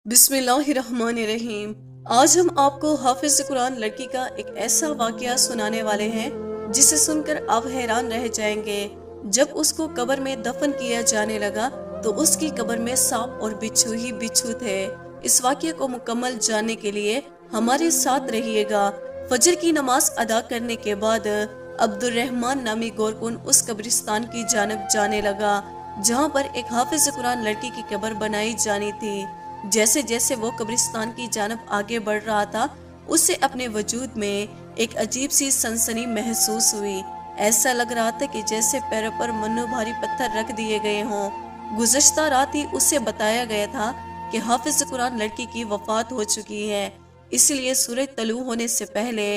बिस्मिल्लाहिर्रहमानिर्रहीम। आज हम आपको हाफिज कुरान लड़की का एक ऐसा वाकया सुनाने वाले हैं जिसे सुनकर आप हैरान रह जाएंगे। जब उसको कब्र में दफन किया जाने लगा तो उसकी कब्र में सांप और बिच्छू ही बिच्छू थे। इस वाकये को मुकम्मल जानने के लिए हमारे साथ रहिएगा। फजर की नमाज अदा करने के बाद अब्दुर्रहमान नामी गोरकुन उस कब्रिस्तान की जानब जाने लगा जहाँ पर एक हाफिज कुरान लड़की की कब्र बनाई जानी थी। जैसे जैसे वो कब्रिस्तान की जानब आगे बढ़ रहा था, उसे अपने वजूद में एक अजीब सी सनसनी महसूस हुई। ऐसा लग रहा था कि जैसे पैरों पर मन्नो भारी पत्थर रख दिए गए हों। गुज़श्ता रात ही उसे बताया गया था कि हाफिज कुरान लड़की की वफात हो चुकी है, इसलिए सूरज तलू होने से पहले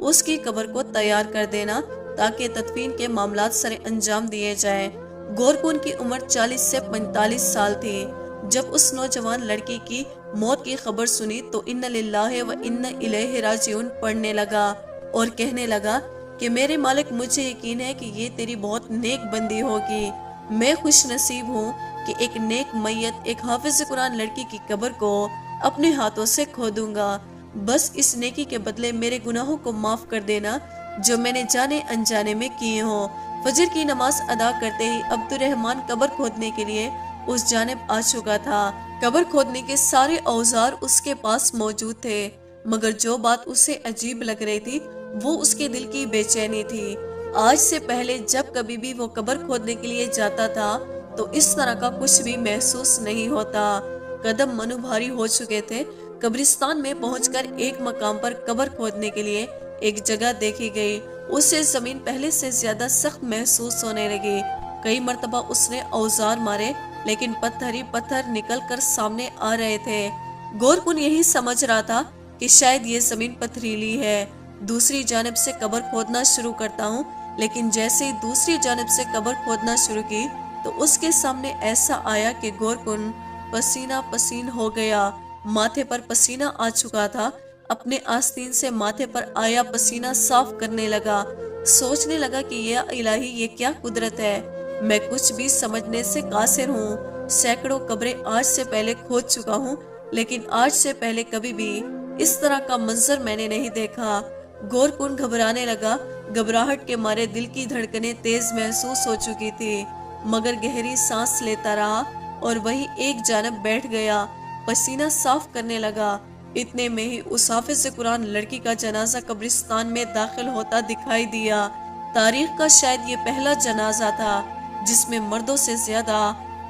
उसकी कब्र को तैयार कर देना ताकि तदफीन के मामलात सरे अंजाम दिए जाए। गोरकुन की उम्र 40 से 45 साल थी। जब उस नौजवान लड़की की मौत की खबर सुनी तो इन्ना लिल्लाहि व इन्ना इलैहि राजिऊन पढ़ने लगा और कहने लगा कि मेरे मालिक, मुझे यकीन है कि ये तेरी बहुत नेक बंदी होगी। मैं खुश नसीब हूँ कि एक नेक मैयत, एक हाफिज कुरान लड़की की कब्र को अपने हाथों से खोदूंगा। बस इस नेकी के बदले मेरे गुनाहों को माफ कर देना जो मैंने जाने अनजाने में किए हों। फजर की नमाज अदा करते ही अब्दुर्रहमान कब्र खोदने के लिए उस जानिब आ चुका था। कब्र खोदने के सारे औजार उसके पास मौजूद थे, मगर जो बात उसे अजीब लग रही थी वो उसके दिल की बेचैनी थी। आज से पहले जब कभी भी वो कब्र खोदने के लिए जाता था तो इस तरह का कुछ भी महसूस नहीं होता। कदम मनु भारी हो चुके थे। कब्रिस्तान में पहुंचकर एक मकाम पर कब्र खोदने के लिए एक जगह देखी गई। उसे जमीन पहले से ज्यादा सख्त महसूस होने लगी। कई मर्तबा उसने औजार मारे लेकिन पत्थर ही पत्थर निकल कर सामने आ रहे थे। गोरकुन यही समझ रहा था कि शायद ये जमीन पथरीली है। दूसरी जानब से कब्र खोदना शुरू करता हूँ, लेकिन जैसे ही दूसरी जानब से कब्र खोदना शुरू की तो उसके सामने ऐसा आया कि गोरकुन पसीना पसीन हो गया। माथे पर पसीना आ चुका था। अपने आस्तीन से माथे पर आया पसीना साफ करने लगा। सोचने लगा कि या इलाही, ये क्या कुदरत है। मैं कुछ भी समझने से कासिर हूँ। सैकड़ों कब्रें आज से पहले खोद चुका हूँ, लेकिन आज से पहले कभी भी इस तरह का मंजर मैंने नहीं देखा। गोरकुन घबराने लगा। घबराहट के मारे दिल की धड़कनें तेज महसूस हो चुकी थी, मगर गहरी सांस लेता रहा और वहीं एक जानब बैठ गया। पसीना साफ करने लगा। इतने में ही उस हाफिज कुरान लड़की का जनाजा कब्रिस्तान में दाखिल होता दिखाई दिया। तारीख का शायद ये पहला जनाजा था जिसमें मर्दों से ज्यादा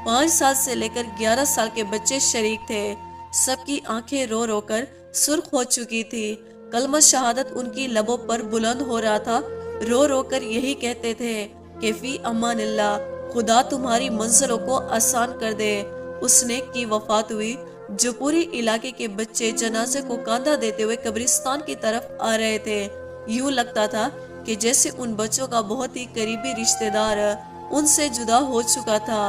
5 साल से लेकर 11 साल के बच्चे शरीक थे। सबकी आंखें रो रो कर सुर्ख हो चुकी थी। कलमा शहादत उनकी लबों पर बुलंद हो रहा था। रो रो कर यही कहते थे कि फी अमानिल्लाह, खुदा तुम्हारी मंजिलों को आसान कर दे। उसने की वफात हुई। जो पूरी इलाके के बच्चे जनाजे को कांधा देते हुए कब्रिस्तान की तरफ आ रहे थे। यूं लगता था कि जैसे उन बच्चों का बहुत ही करीबी रिश्तेदार उनसे जुदा हो चुका था।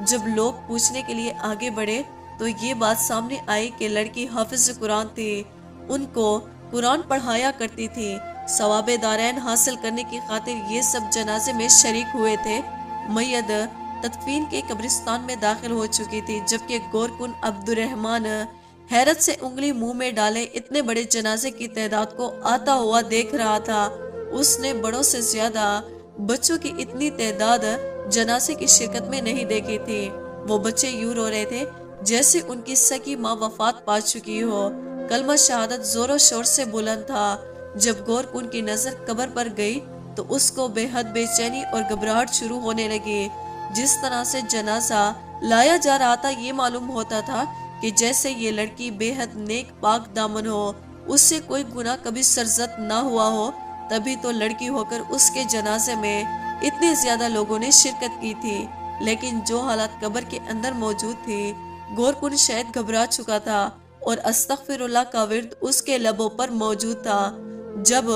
जब लोग पूछने के लिए आगे बढ़े तो ये बात सामने आई कि लड़की हाफिज कुरान थी। उनको कुरान पढ़ाया करती थी। सवाबे दारैन हासिल करने की खातिर ये सब जनाजे में शरीक हुए थे। मैयत तदफीन के कब्रिस्तान में दाखिल हो चुकी थी, जबकि गोरकुन अब्दुर्रहमान हैरत से उंगली मुंह में डाले इतने बड़े जनाजे की तादाद को आता हुआ देख रहा था। उसने बड़ों से ज्यादा बच्चों की इतनी तादाद जनाजे की शिरकत में नहीं देखी थी। वो बच्चे यूं रो रहे थे जैसे उनकी सगी माँ वफात पा चुकी हो। कलमा शहादत जोरों शोर से बुलंद था। जब गोरकुन की नजर कब्र पर गई तो उसको बेहद बेचैनी और घबराहट शुरू होने लगी। जिस तरह से जनाजा लाया जा रहा था ये मालूम होता था कि जैसे ये लड़की बेहद नेक पाक दामन हो, उससे कोई गुनाह कभी सरजद ना हुआ हो, तभी तो लड़की होकर उसके जनाजे में इतने ज्यादा लोगों ने शिरकत की थी। लेकिन जो हालात कब्र के अंदर मौजूद थी, गोरकुन शायद घबरा चुका था और अस्तगफिरुल्लाह का विर्द उसके लबों पर मौजूद था। जब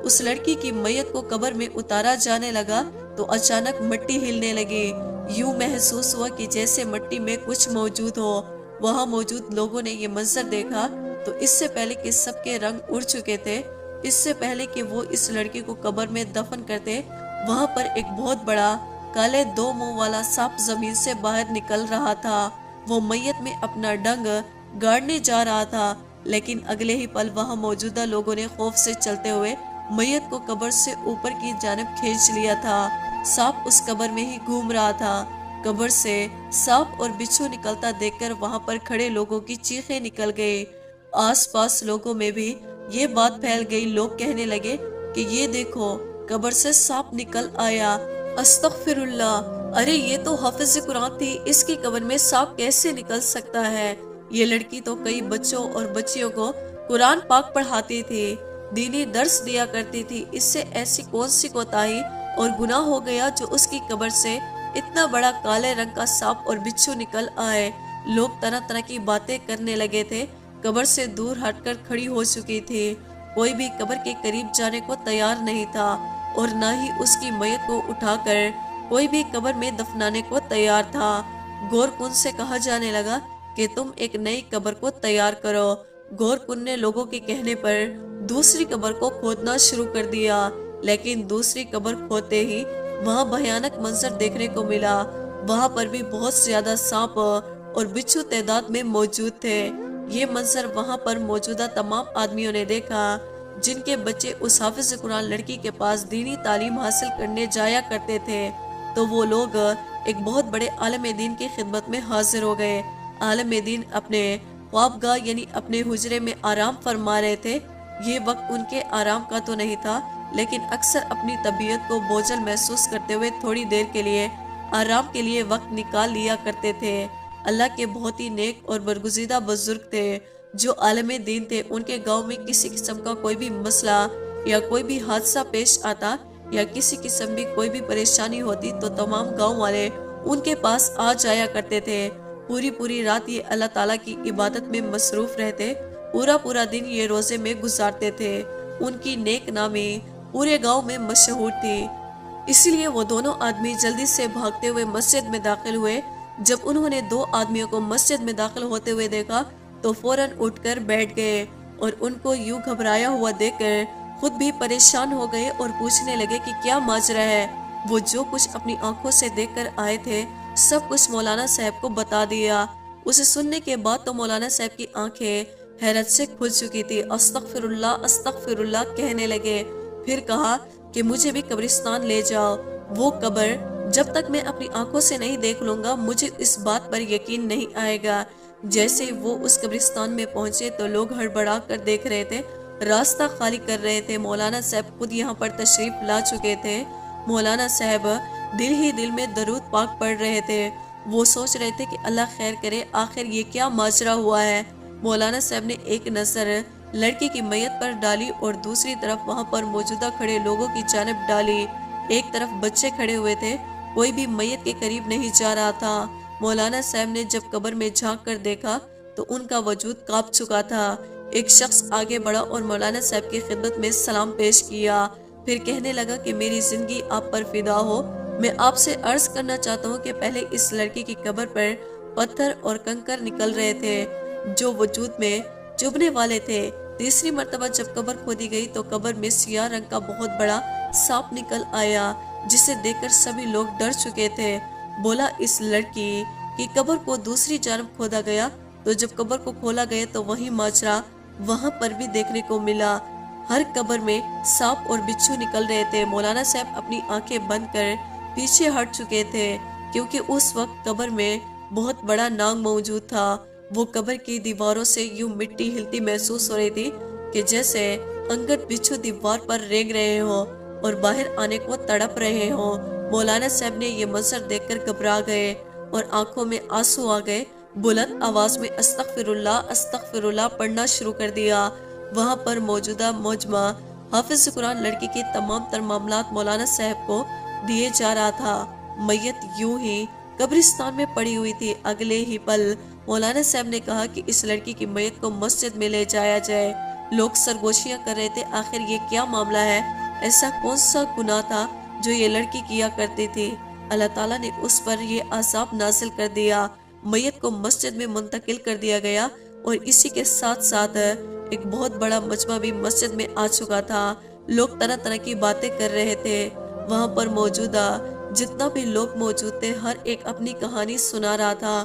उस लड़की की मैयत को कब्र में उतारा जाने लगा तो अचानक मिट्टी हिलने लगी। यूं महसूस हुआ कि जैसे मिट्टी में कुछ मौजूद हो। वहां मौजूद लोगों ने ये मंजर देखा तो इससे पहले कि सबके रंग उड़ चुके थे, इससे पहले कि वो इस लड़की को कब्र में दफन करते, वहां पर एक बहुत बड़ा काले 2 मुंह वाला सांप जमीन से बाहर निकल रहा था। वो मैयत में अपना डंग गाड़ने जा रहा था, लेकिन अगले ही पल वहां मौजूदा लोगों ने खौफ से चलते हुए मैयत को कब्र से ऊपर की जानब खींच लिया था। सांप उस कब्र में ही घूम रहा था। कब्र से सांप और बिच्छू निकलता देखकर वहां पर खड़े लोगों की चीखें निकल गई। आसपास लोगों में भी ये बात फैल गई। लोग कहने लगे कि ये देखो, कब्र से सांप निकल आया। अस्तगफिरुल्लाह, अरे ये तो हाफिज कुरान थी, इसकी कब्र में सांप कैसे निकल सकता है। ये लड़की तो कई बच्चों और बच्चियों को कुरान पाक पढ़ाती थी, दीनी दर्स दिया करती थी। इससे ऐसी कौन सी कोताही और गुनाह हो गया जो उसकी कब्र से इतना बड़ा काले रंग का सांप और बिच्छू निकल आए। लोग तरह तरह की बातें करने लगे थे। कब्र से दूर हटकर खड़ी हो चुकी थी। कोई भी कब्र के करीब जाने को तैयार नहीं था और न ही उसकी मैयत को उठाकर कोई भी कब्र में दफनाने को तैयार था। गौरकुन से कहा जाने लगा कि तुम एक नई कब्र को तैयार करो। गौरकुन ने लोगों के कहने पर दूसरी कब्र को खोदना शुरू कर दिया, लेकिन दूसरी कब्र खोदते ही वहां भयानक मंजर देखने को मिला। वहां पर भी बहुत ज्यादा सांप और बिच्छू तादाद में मौजूद थे। ये मंजर वहां पर मौजूदा तमाम आदमियों ने देखा, जिनके बच्चे उस हाफिज कुरान लड़की के पास दीनी तालीम हासिल करने जाया करते थे। तो वो लोग एक बहुत बड़े आलम दीन की खिदमत में हाजिर हो गए। आलम दीन अपने ख्वाबगाह यानी अपने हुजरे में आराम फरमा रहे थे। ये वक्त उनके आराम का तो नहीं था, लेकिन अक्सर अपनी तबीयत को बोझल महसूस करते हुए थोड़ी देर के लिए आराम के लिए वक्त निकाल लिया करते थे। अल्लाह के बहुत ही नेक और बरगुज़ीदा बुजुर्ग थे जो आलम दीन थे। उनके गांव में किसी किस्म का कोई भी मसला या कोई भी हादसा पेश आता या किसी किस्म की कोई भी परेशानी होती तो तमाम गांव वाले उनके पास आ जाया करते थे। पूरी पूरी रात ये अल्लाह ताला की इबादत में मसरूफ रहते, पूरा पूरा दिन ये रोजे में गुजारते थे। उनकी नेक नामी पूरे गांव में मशहूर थी। इसलिए वो दोनों आदमी जल्दी से भागते हुए मस्जिद में दाखिल हुए। जब उन्होंने दो आदमियों को मस्जिद में दाखिल होते हुए देखा तो फौरन उठकर बैठ गए और उनको यूं घबराया हुआ देखकर खुद भी परेशान हो गए और पूछने लगे कि क्या माजरा है। वो जो कुछ अपनी आंखों से देखकर आए थे सब कुछ मौलाना साहब को बता दिया। उसे सुनने के बाद तो मौलाना साहब की आंखें हैरत से खुल चुकी थी। अस्तगफिरुल्लाह अस्तगफिरुल्लाह कहने लगे। फिर कहा कि मुझे भी कब्रिस्तान ले जाओ। वो कब्र जब तक मैं अपनी आंखों से नहीं देख लूंगा मुझे इस बात पर यकीन नहीं आएगा। जैसे वो उस कब्रिस्तान में पहुंचे तो लोग हड़बड़ा कर देख रहे थे, रास्ता खाली कर रहे थे। मौलाना साहब खुद यहाँ पर तशरीफ ला चुके थे। मौलाना साहब दिल ही दिल में दरूद पाक पढ़ रहे थे। वो सोच रहे थे कि अल्लाह खैर करे, आखिर ये क्या माजरा हुआ है। मौलाना साहब ने एक नजर लड़की की मैयत पर डाली और दूसरी तरफ वहां पर मौजूदा खड़े लोगों की जानिब डाली। एक तरफ बच्चे खड़े हुए थे, कोई भी मैयत के करीब नहीं जा रहा था। मौलाना साहब ने जब कब्र में झांक कर देखा तो उनका वजूद कांप चुका था। एक शख्स आगे बढ़ा और मौलाना साहब की खिदमत में सलाम पेश किया। फिर कहने लगा कि मेरी जिंदगी आप पर फिदा हो। मैं आपसे अर्ज करना चाहता हूँ कि पहले इस लड़की की कब्र पर पत्थर और कंकर निकल रहे थे जो वजूद में चुभने वाले थे। तीसरी मर्तबा जब कब्र खोदी गई तो कब्र में सियाह रंग का बहुत बड़ा सांप निकल आया, जिसे देखकर सभी लोग डर चुके थे। बोला इस लड़की की कब्र को दूसरी जानब खोदा गया तो जब कब्र को खोला गया तो वही माजरा वहां पर भी देखने को मिला। हर कब्र में सांप और बिच्छू निकल रहे थे। मौलाना साहब अपनी आंखें बंद कर पीछे हट चुके थे क्योंकि उस वक्त कब्र में बहुत बड़ा नाग मौजूद था। वो कब्र की दीवारों से यूं मिट्टी हिलती महसूस हो रही थी कि जैसे अंगद बिच्छू दीवार पर रेंग रहे हो और बाहर आने को तड़प रहे हो। मौलाना साहब ने ये मंजर देखकर घबरा गए और आंखों में आंसू आ गए। बुलंद आवाज में अस्तगफिरुल्लाह पढ़ना शुरू कर दिया। वहां पर मौजूदा मौजमा हाफिज कुरान लड़की के तमाम तर मामलात मौलाना साहब को दिए जा रहा था। मैयत यूं ही कब्रिस्तान में पड़ी हुई थी। अगले ही पल मौलाना साहब ने कहा कि इस लड़की की मैयत को मस्जिद में ले जाया जाए। लोग सरगोशियां कर रहे थे, आखिर ये क्या मामला है, ऐसा कौन सा गुनाह था जो ये लड़की किया करती थी। अल्लाह ताला ने उस पर ये अज़ाब नाजिल कर दिया। मैयत को मस्जिद में मुंतकिल कर दिया गया और इसी के साथ साथ एक बहुत बड़ा मजमा भी मस्जिद में आ चुका था। लोग तरह तरह की बातें कर रहे थे। वहां पर मौजूदा जितना भी लोग मौजूद थे हर एक अपनी कहानी सुना रहा था।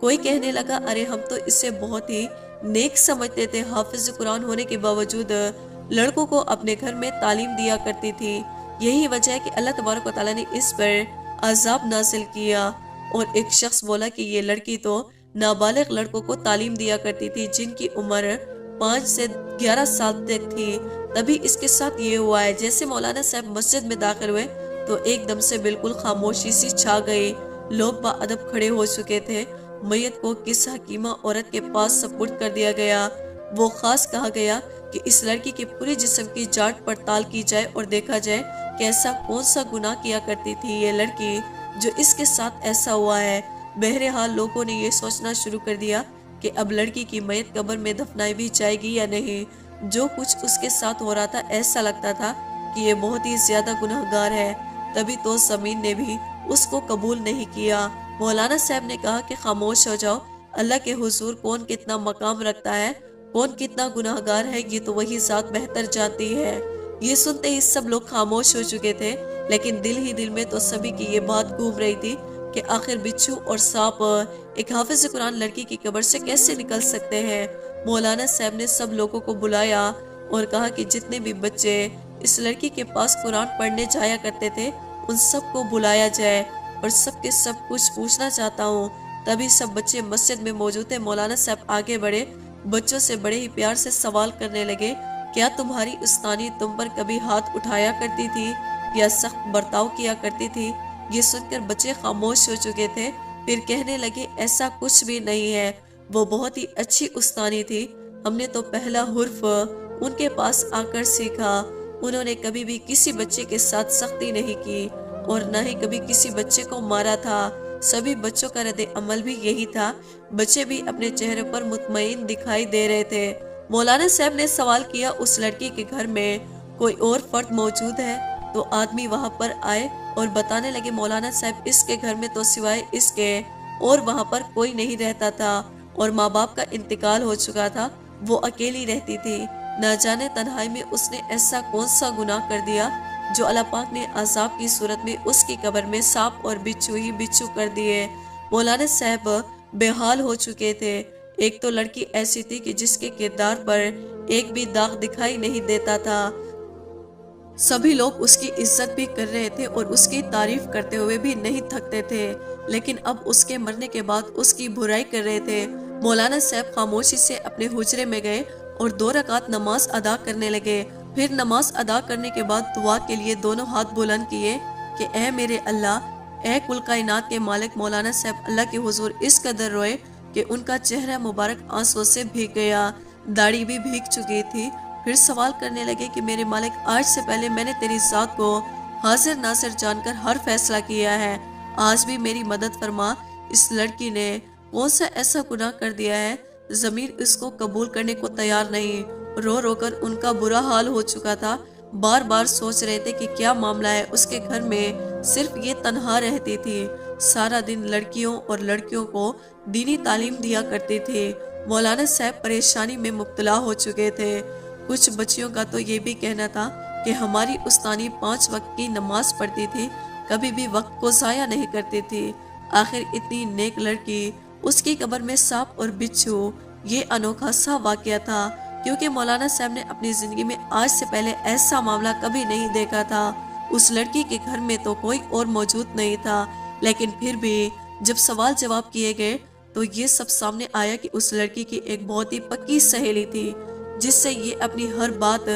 कोई कहने लगा, अरे हम तो इसे बहुत ही नेक समझते थे, हाफिज कुरान होने के बावजूद लड़कों को अपने घर में तालीम दिया करती थी। यही वजह है कि अल्लाह तबारक व तआला ने इस पर अजाब नाजिल किया। और एक शख्स बोला कि ये लड़की तो नाबालिग लड़कों को तालीम दिया करती थी जिनकी उम्र 5 से 11 साल तक थी, तभी इसके साथ ये हुआ है। जैसे मौलाना साहब मस्जिद में दाखिल हुए तो एकदम से बिल्कुल खामोशी सी छा गई। लोग बाअदब खड़े हो चुके थे। मैयत को किस हकीमा औरत के पास सपुर्द कर दिया गया। वो खास कहा गया कि इस लड़की के पूरे जिस्म की जांच पड़ताल की जाए और देखा जाए कि ऐसा कौन सा गुनाह किया करती थी ये लड़की जो इसके साथ ऐसा हुआ है। बहरहाल लोगों ने ये सोचना शुरू कर दिया कि अब लड़की की मैयत कब्र में दफनाई भी जाएगी या नहीं। जो कुछ उसके साथ हो रहा था ऐसा लगता था कि ये बहुत ही ज्यादा गुनहगार है। तभी तो जमीन ने भी उसको कबूल नहीं किया। मौलाना साहब ने कहा कि खामोश हो जाओ, अल्लाह के हुजूर कौन कितना मकाम रखता है, कौन कितना गुनाहगार है, ये तो वही जात बेहतर जानती है। ये सुनते ही सब लोग खामोश हो चुके थे, लेकिन दिल ही दिल में तो सभी की ये बात घूम रही थी कि आखिर बिच्छू और सांप एक हाफिज कुरान लड़की की कब्र से कैसे निकल सकते हैं। मौलाना साहब ने सब लोगों को बुलाया और कहा कि जितने भी बच्चे इस लड़की के पास कुरान पढ़ने जाया करते थे उन सबको बुलाया जाए और सबके सब कुछ पूछना चाहता हूँ। तभी सब बच्चे मस्जिद में मौजूद थे। मौलाना साहब आगे बढ़े, बच्चों से बड़े ही प्यार से सवाल करने लगे, क्या तुम्हारी उस्तानी तुम पर कभी हाथ उठाया करती थी या सख्त बर्ताव किया करती थी? ये सुनकर बच्चे खामोश हो चुके थे। फिर कहने लगे, ऐसा कुछ भी नहीं है, वो बहुत ही अच्छी उस्तानी थी। हमने तो पहला हुर्फ उनके पास आकर सीखा। उन्होंने कभी भी किसी बच्चे के साथ सख्ती नहीं की और न ही कभी किसी बच्चे को मारा था। सभी बच्चों का रद्द अमल भी यही था। बच्चे भी अपने चेहरे पर मुतमईन दिखाई दे रहे थे। मौलाना साहब ने सवाल किया, उस लड़की के घर में कोई और फर्द मौजूद है? तो आदमी वहां पर आए और बताने लगे, मौलाना साहब इसके घर में तो सिवाय इसके और वहां पर कोई नहीं रहता था और माँ बाप का इंतकाल हो चुका था। वो अकेली रहती थी। न जाने तन्हाई में उसने ऐसा कौन सा गुनाह कर दिया जो अल्लाह पाक ने अजाब की सूरत में उसकी कब्र में सांप और बिच्छू ही बिच्छू कर दिए। मौलाना साहब बेहाल हो चुके थे। एक तो लड़की ऐसी थी कि जिसके किरदार पर एक भी दाग दिखाई नहीं देता था। सभी लोग उसकी इज्जत भी कर रहे थे और उसकी तारीफ करते हुए भी नहीं थकते थे, लेकिन अब उसके मरने के बाद उसकी बुराई कर रहे थे। मौलाना साहब खामोशी से अपने हुजरे में गए और 2 रकात नमाज अदा करने लगे। फिर नमाज अदा करने के बाद दुआ के लिए दोनों हाथ बुलंद किए कि ए मेरे अल्लाह, ए कुल कायनात के मालिक। मौलाना साहब अल्लाह के हुजूर इस कदर रोए कि उनका चेहरा मुबारक आंसू से भीग गया, दाढ़ी भी भीग चुकी थी। फिर सवाल करने लगे कि मेरे मालिक, आज से पहले मैंने तेरी जात को हाजिर नासिर जानकर हर फैसला किया है, आज भी मेरी मदद फरमा। इस लड़की ने कौन सा ऐसा गुनाह कर दिया है, ज़मीर इसको कबूल करने को तैयार नहीं। रो रो कर उनका बुरा हाल हो चुका था। बार बार सोच रहे थे कि क्या मामला है। उसके घर में सिर्फ ये तन्हा रहती थी। सारा दिन लड़कियों और लड़कियों को दीनी तालीम दिया करते थे। मौलाना साहब परेशानी में मुब्तला हो चुके थे। कुछ बच्चियों का तो ये भी कहना था कि हमारी उस्तानी 5 वक्त की नमाज पढ़ती थी, कभी भी वक्त को ज़ाया नहीं करती थी। आखिर इतनी नेक लड़की, उसकी कब्र में सांप और बिच्छू, ये अनोखा सा वाकया था, क्योंकि मौलाना साहब ने अपनी जिंदगी में आज से पहले ऐसा मामला कभी नहीं देखा था। उस लड़की के घर में तो कोई और मौजूद नहीं था, लेकिन फिर भी जब सवाल जवाब किए गए तो ये सब सामने आया कि उस लड़की की एक बहुत ही पक्की सहेली थी, जिससे ये अपनी हर बात,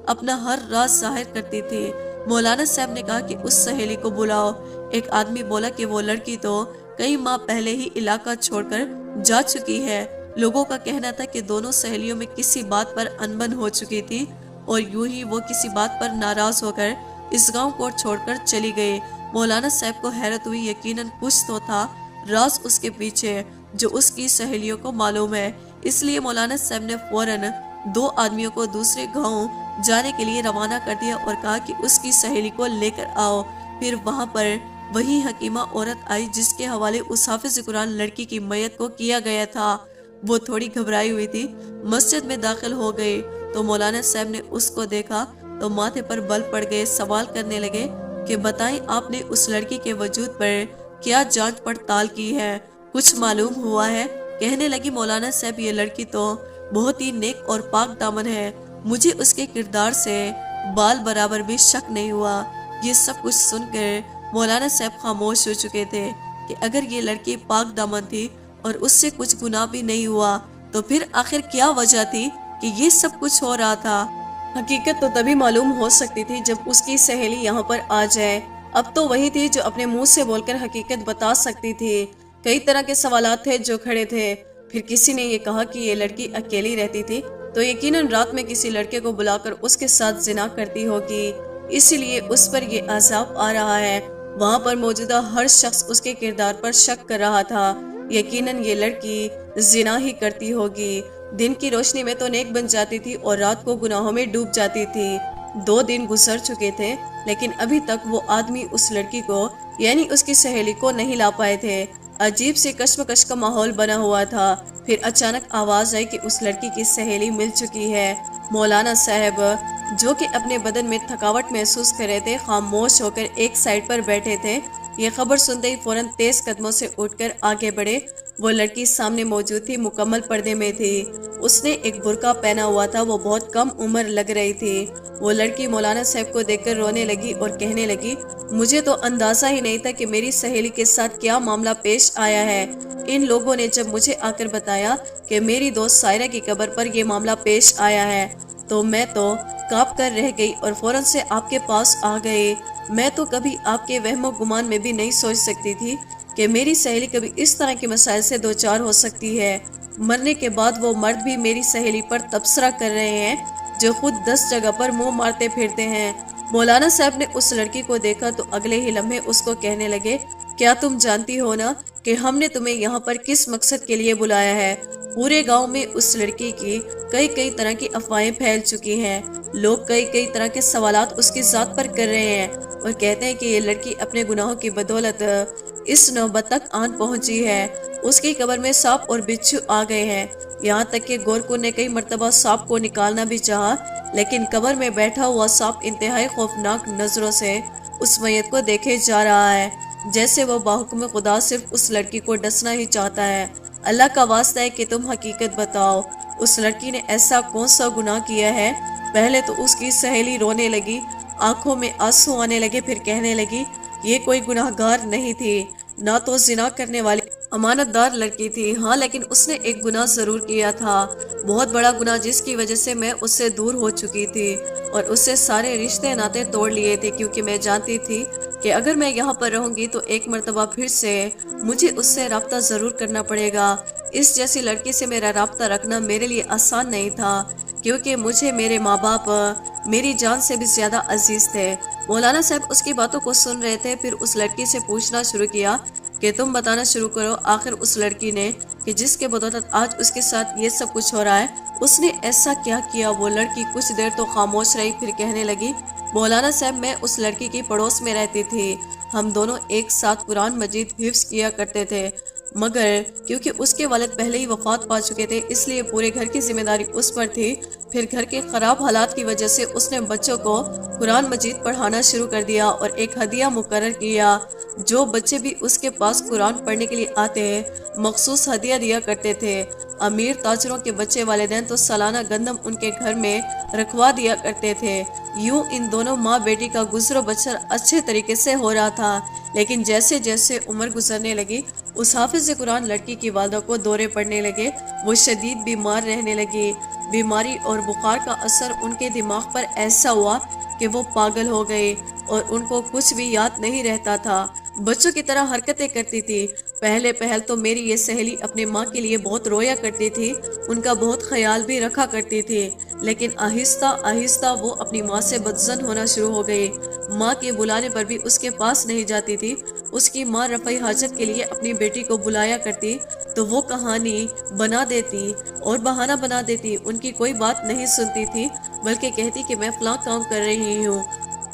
अपना हर राज जाहिर करती थी। मौलाना साहब ने कहा कि उस सहेली को बुलाओ। एक आदमी बोला कि वो लड़की तो कई माह पहले ही इलाका छोड़कर जा चुकी है। लोगों का कहना था कि दोनों सहेलियों में किसी बात पर अनबन हो चुकी थी और यूं ही वो किसी बात पर नाराज होकर इस गांव को छोड़कर चली गई। मौलाना साहब को हैरत हुई, यकीनन कुछ तो था राज उसके पीछे जो उसकी सहेलियों को मालूम है। इसलिए मौलाना साहब ने फौरन 2 आदमियों को दूसरे गांव जाने के लिए रवाना कर दिया और कहा कि उसकी सहेली को लेकर आओ। फिर वहां पर वही हकीमा औरत आई जिसके हवाले उस हाफिज कुरान लड़की की मैयत को किया गया था। वो थोड़ी घबराई हुई थी। मस्जिद में दाखिल हो गई तो मौलाना साहब ने उसको देखा तो माथे पर बल पड़ गए। सवाल करने लगे कि बताएं, आपने उस लड़की के वजूद पर क्या जांच पड़ताल की है? कुछ मालूम हुआ है? कहने लगी मौलाना साहब, ये लड़की तो बहुत ही नेक और पाक दामन है, मुझे उसके किरदार से बाल बराबर भी शक नहीं हुआ। ये सब कुछ सुनकर मौलाना साहब खामोश हो चुके थे कि अगर ये लड़की पाक दामन थी और उससे कुछ गुनाह भी नहीं हुआ तो फिर आखिर क्या वजह थी कि ये सब कुछ हो रहा था। हकीकत तो तभी मालूम हो सकती थी जब उसकी सहेली यहाँ पर आ जाए। अब तो वही थी जो अपने मुंह से बोलकर हकीकत बता सकती थी। कई तरह के सवालात थे जो खड़े थे। फिर किसी ने ये कहा कि ये लड़की अकेली रहती थी तो यकीनन रात में किसी लड़के को बुलाकर उसके साथ जिना करती होगी, इसीलिए उस पर ये अज़ाब आ रहा है। वहाँ पर मौजूदा हर शख्स उसके किरदार पर शक कर रहा था। यकीनन ये लड़की जिना ही करती होगी। दिन की रोशनी में तो नेक बन जाती थी और रात को गुनाहों में डूब जाती थी। 2 दिन गुजर चुके थे लेकिन अभी तक वो आदमी उस लड़की को यानी उसकी सहेली को नहीं ला पाए थे। अजीब सी कश्मकश का माहौल बना हुआ था। फिर अचानक आवाज आई कि उस लड़की की सहेली मिल चुकी है। मौलाना साहब जो कि अपने बदन में थकावट महसूस कर रहे थे, खामोश होकर एक साइड पर बैठे थे। ये खबर सुनते ही फौरन तेज कदमों से उठकर आगे बढ़े। वो लड़की सामने मौजूद थी, मुकम्मल पर्दे में थी। उसने एक बुर्का पहना हुआ था, वो बहुत कम उम्र लग रही थी। वो लड़की मौलाना साहब को देखकर रोने लगी और कहने लगी, मुझे तो अंदाजा ही नहीं था कि मेरी सहेली के साथ क्या मामला पेश आया है। इन लोगों ने जब मुझे आकर बताया कि मेरी दोस्त सायरा की कब्र पर यह मामला पेश आया है तो मैं तो कांप कर रह गई और फौरन से आपके पास आ गई। मैं तो कभी आपके वहमो गुमान में भी नहीं सोच सकती थी कि मेरी सहेली कभी इस तरह के मसाइल से दो चार हो सकती है। मरने के बाद वो मर्द भी मेरी सहेली पर तबसरा कर रहे हैं जो खुद 10 जगह पर मुंह मारते फिरते हैं। मौलाना साहब ने उस लड़की को देखा तो अगले ही लम्हे उसको कहने लगे, क्या तुम जानती हो ना कि हमने तुम्हें यहाँ पर किस मकसद के लिए बुलाया है? पूरे गांव में उस लड़की की कई तरह की अफवाहें फैल चुकी हैं। लोग कई तरह के सवालात उसकी जात पर कर रहे हैं और कहते हैं कि ये लड़की अपने गुनाहों की बदौलत इस नौबत तक आन पहुंची है। उसकी कब्र में सांप और बिच्छू आ गए हैं। यहाँ तक कि गोरखों ने कई मर्तबा सांप को निकालना भी चाहा, लेकिन कब्र में बैठा हुआ सांप इंतहाई खौफनाक नजरों से उस मैयत को देखे जा रहा है, जैसे वो बाहुक्म खुदा सिर्फ उस लड़की को डसना ही चाहता है। अल्लाह का वास्ता है कि तुम हकीकत बताओ, उस लड़की ने ऐसा कौन सा गुनाह किया है? पहले तो उसकी सहेली रोने लगी, आंखों में आंसू आने लगे, फिर कहने लगी ये कोई गुनाहगार नहीं थी, ना तो जिना करने वाली अमानतदार लड़की थी। हाँ, लेकिन उसने एक गुनाह जरूर किया था, बहुत बड़ा गुनाह, जिसकी वजह से मैं उससे दूर हो चुकी थी और उससे सारे रिश्ते नाते तोड़ लिए थे, क्योंकि मैं जानती थी कि अगर मैं यहाँ पर रहूंगी तो एक मर्तबा फिर से मुझे उससे राब्ता जरूर करना पड़ेगा। इस जैसी लड़की से मेरा राब्ता रखना मेरे लिए आसान नहीं था, क्योंकि मुझे मेरे माँ बाप मेरी जान से भी ज्यादा अजीज थे। मौलाना साहब उसकी बातों को सुन रहे थे। फिर उस लड़की से पूछना शुरू किया कि तुम बताना शुरू करो, आखिर उस लड़की ने कि जिसके बदौलत आज उसके साथ ये सब कुछ हो रहा है, उसने ऐसा क्या किया? वो लड़की कुछ देर तो खामोश रही, फिर कहने लगी, मौलाना साहब मैं उस लड़की की पड़ोस में रहती थी, हम दोनों एक साथ कुरान मजीद हिफ्ज किया करते थे, मगर क्योंकि उसके वालिद पहले ही वफात पा चुके थे इसलिए पूरे घर की जिम्मेदारी उस पर थी। फिर घर के खराब हालात की वजह से उसने बच्चों को कुरान मजीद पढ़ाना शुरू कर दिया और एक हदिया मुकर्रर किया। जो बच्चे भी उसके पास कुरान पढ़ने के लिए आते हैं मखसूस हदिया दिया करते थे। अमीर ताजरों के बच्चे वालिदैन तो सालाना गंदम उनके घर में रखवा दिया करते थे। यूं इन दोनों माँ बेटी का गुजरो बसर अच्छे तरीके से हो रहा था। लेकिन जैसे जैसे उम्र गुजरने लगी उस हाफिज कुरान लड़की की वालदा को दौरे पड़ने लगे। वो शदीद बीमार रहने लगी। बीमारी और बुखार का असर उनके दिमाग पर ऐसा हुआ कि वो पागल हो गए और उनको कुछ भी याद नहीं रहता था। बच्चों की तरह हरकतें करती थी। पहल तो मेरी ये सहेली अपने माँ के लिए बहुत रोया करती थी, उनका बहुत ख्याल भी रखा करती थी, लेकिन आहिस्ता आहिस्ता वो अपनी माँ से बदजन होना शुरू हो गई। माँ के बुलाने पर भी उसके पास नहीं जाती थी। उसकी माँ रफ़ाई हाजत के लिए अपनी बेटी को बुलाया करती तो वो कहानी बना देती और बहाना बना देती। उनकी कोई बात नहीं सुनती थी, बल्कि कहती कि मैं फलां काम कर रही हूँ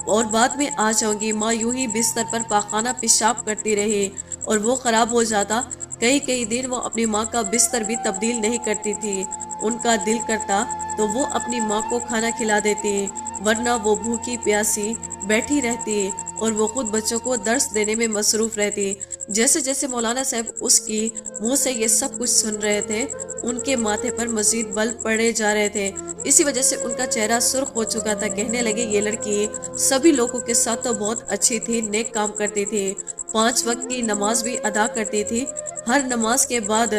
और बाद में आ जाऊंगी। माँ यूं ही बिस्तर पर पाखाना पेशाब करती रही और वो खराब हो जाता। कई दिन वो अपनी माँ का बिस्तर भी तब्दील नहीं करती थी। उनका दिल करता तो वो अपनी माँ को खाना खिला देती, वरना वो भूखी प्यासी बैठी रहती और वो खुद बच्चों को दर्स देने में मसरूफ रहती। जैसे जैसे मौलाना साहब उसकी मुंह से ये सब कुछ सुन रहे थे, उनके माथे पर मजीद बल पड़े जा रहे थे। इसी वजह से उनका चेहरा सुर्ख हो चुका था। कहने लगे ये लड़की सभी लोगों के साथ तो बहुत अच्छी थी, नेक काम करती थी, 5 वक्त की नमाज भी अदा करती थी। हर नमाज के बाद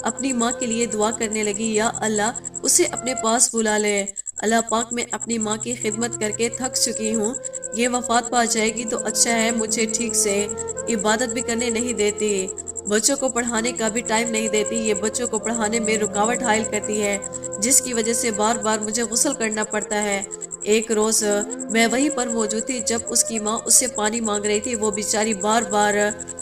अपनी माँ के लिए दुआ करने लगी, या अल्लाह उसे अपने पास बुला ले। अल्लाह पाक, मैं अपनी माँ की खिदमत करके थक चुकी हूँ, ये वफात पा जाएगी तो अच्छा है, मुझे ठीक से इबादत भी करने नहीं देती, बच्चों को पढ़ाने का भी टाइम नहीं देती, ये बच्चों को पढ़ाने में रुकावट हायल करती है, जिसकी वजह से बार बार मुझे गुस्ल करना पड़ता है। एक रोज मैं वहीं पर मौजूद थी जब उसकी माँ उससे पानी मांग रही थी। वो बेचारी बार बार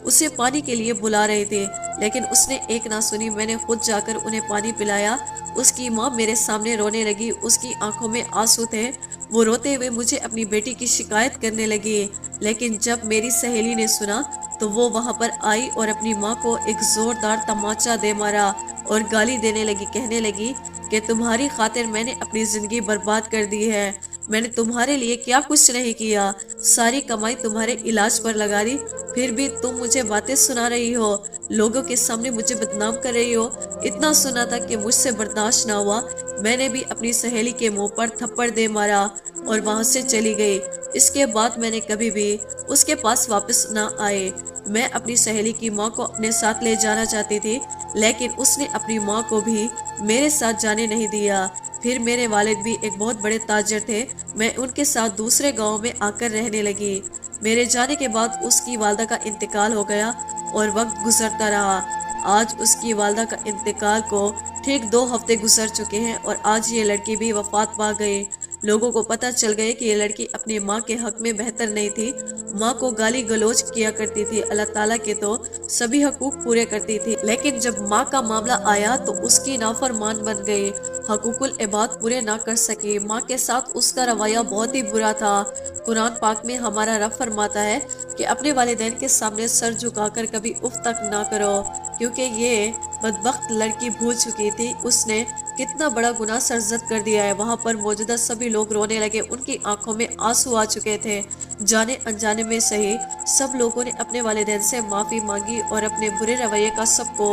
उसे पानी के लिए बुला रही थी, लेकिन उसने एक ना सुनी। मैंने खुद जाकर उन्हें पानी पिलाया। उसकी माँ मेरे सामने रोने लगी, उसकी आंखों में आंसू थे। वो रोते हुए मुझे अपनी बेटी की शिकायत करने लगी। लेकिन जब मेरी सहेली ने सुना तो वो वहां पर आई और अपनी माँ को एक जोरदार तमाचा दे मारा और गाली देने लगी। कहने लगी कि तुम्हारी खातिर मैंने अपनी जिंदगी बर्बाद कर दी है, मैंने तुम्हारे लिए क्या कुछ नहीं किया, सारी कमाई तुम्हारे इलाज पर लगा दी, फिर भी तुम मुझे बातें सुना रही हो, लोगों के सामने मुझे बदनाम कर रही हो। इतना सुना था कि मुझसे बर्दाश्त ना हुआ, मैंने भी अपनी सहेली के मुंह पर थप्पड़ दे मारा और वहां से चली गई। इसके बाद मैंने कभी भी उसके पास वापस ना आए। मैं अपनी सहेली की माँ को अपने साथ ले जाना चाहती थी, लेकिन उसने अपनी माँ को भी मेरे साथ जाने नहीं दिया। फिर मेरे वालिद भी एक बहुत बड़े ताजर थे, मैं उनके साथ दूसरे गांव में आकर रहने लगी। मेरे जाने के बाद उसकी वालदा का इंतकाल हो गया और वक्त गुजरता रहा। आज उसकी वालदा का इंतकाल को ठीक 2 हफ्ते गुजर चुके हैं और आज ये लड़की भी वफात पा गई। लोगों को पता चल गया कि ये लड़की अपनी माँ के हक में बेहतर नहीं थी, माँ को गाली गलौज किया करती थी, अल्लाह ताला के तो सभी हकूक पूरे करती थी, लेकिन जब माँ का मामला आया तो उसकी नाफरमान बन गई, हकूकुल इबाद पूरे ना कर सकी। माँ के साथ उसका रवैया बहुत ही बुरा था। कुरान पाक में हमारा रब फरमाता है कि अपने वालिदैन के सामने सर झुकाकर कभी उफ तक ना करो, क्योंकि ये बदबख्त लड़की भूल चुकी थी उसने कितना बड़ा गुनाह सरजद कर दिया है। वहाँ पर मौजूदा सभी लोग रोने लगे, उनकी आंखों में आंसू आ चुके थे। जाने अनजाने में सही सब लोगों ने अपने वालिदैन से माफ़ी मांगी और अपने बुरे रवैये का सबको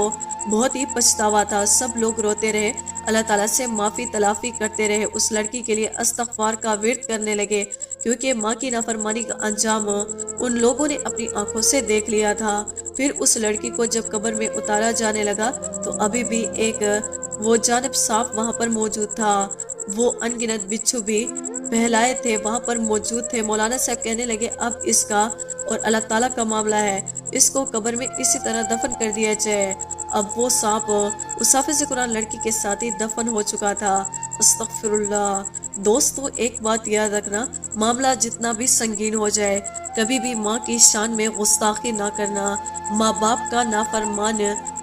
बहुत ही पछतावा था। सब लोग रोते रहे, अल्लाह ताला से माफ़ी तलाफ़ी करते रहे, उस लड़की के लिए अस्तगफार का विर्द करने लगे, क्योंकि माँ की नाफरमानी का अंजाम उन लोगों ने अपनी आंखों से देख लिया था। फिर उस लड़की को जब कब्र में उतारा जाने लगा तो अभी भी एक वो जानिब सांप वहाँ पर मौजूद था, वो अनगिनत बिच्छू भी बहलाए थे वहाँ पर मौजूद थे। मौलाना साहब कहने लगे अब इसका और अल्लाह ताला का मामला है, इसको कब्र में इसी तरह दफन कर दिया जाए। अब वो सांप उस हाफिज़ कुरान लड़की के साथ ही दफन हो चुका था। अस्तगफिरुल्लाह। दोस्तों, एक बात याद रखना, मामला जितना भी संगीन हो जाए, कभी भी माँ की शान में गुस्ताखी ना करना। माँ बाप का नाफरमान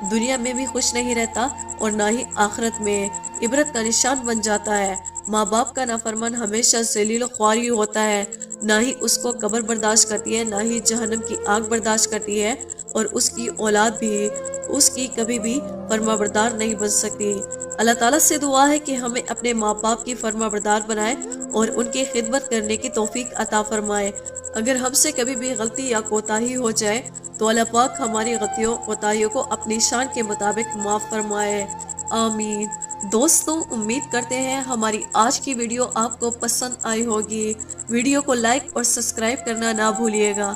दुनिया में भी खुश नहीं रहता और ना ही आखिरत में इबरत का निशान बन जाता है। माँ बाप का नाफरमान हमेशा ज़लील ख्वारी होता है, ना ही उसको कब्र बर्दाश्त करती है, ना ही जहन्नम की आग बर्दाश्त करती है, और उसकी औलाद भी उसकी कभी भी फरमाबरदार नहीं बन सकती। अल्लाह ताला से दुआ है कि हमें अपने माँ बाप की फरमाबरदार बनाए और उनकी खिदमत करने की तौफीक अता फरमाए। अगर हमसे कभी भी गलती या कोताही हो जाए तो अल्लाह पाक हमारी गलतियों कोताहियों को अपनी शान के मुताबिक माफ़ फरमाए। आमीन। दोस्तों, उम्मीद करते हैं हमारी आज की वीडियो आपको पसंद आई होगी। वीडियो को लाइक और सब्सक्राइब करना ना भूलिएगा।